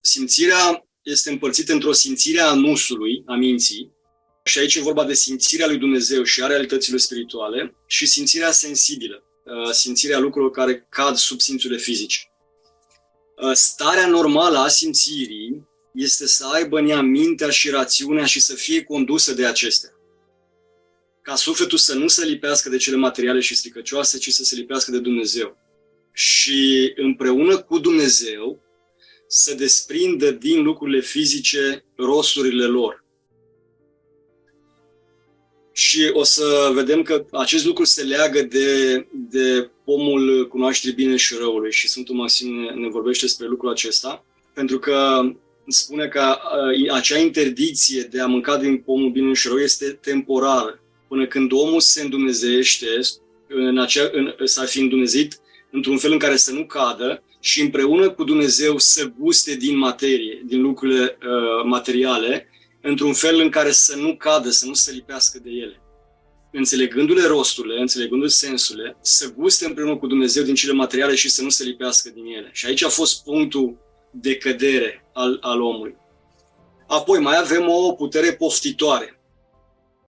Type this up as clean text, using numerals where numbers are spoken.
Simțirea este împărțită într-o simțire a nusului, a minții, și aici e vorba de simțirea lui Dumnezeu și a realităților spirituale, și simțirea sensibilă, simțirea lucrurilor care cad sub simțurile fizice. Starea normală a simțirii este să aibă în ea mintea și rațiunea și să fie condusă de acestea. Ca sufletul să nu se lipească de cele materiale și stricăcioase, ci să se lipească de Dumnezeu. Și împreună cu Dumnezeu să desprindă din lucrurile fizice rosturile lor. Și o să vedem că acest lucru se leagă de pomul cunoașterii bine și răului și Sfântul Maxim ne vorbește despre lucrul acesta, pentru că spune că acea interdicție de a mânca din pomul bine și rău este temporară, până când omul se îndumnezeiește, s-ar fi îndumnezeit într-un fel în care să nu cadă și împreună cu Dumnezeu să guste din materie, din lucrurile materiale, într-un fel în care să nu cadă, să nu se lipească de ele. Înțelegându-le rosturile, înțelegându-le sensurile, să guste împreună cu Dumnezeu din cele materiale și să nu se lipească din ele. Și aici a fost punctul de cădere al omului. Apoi mai avem o putere poftitoare.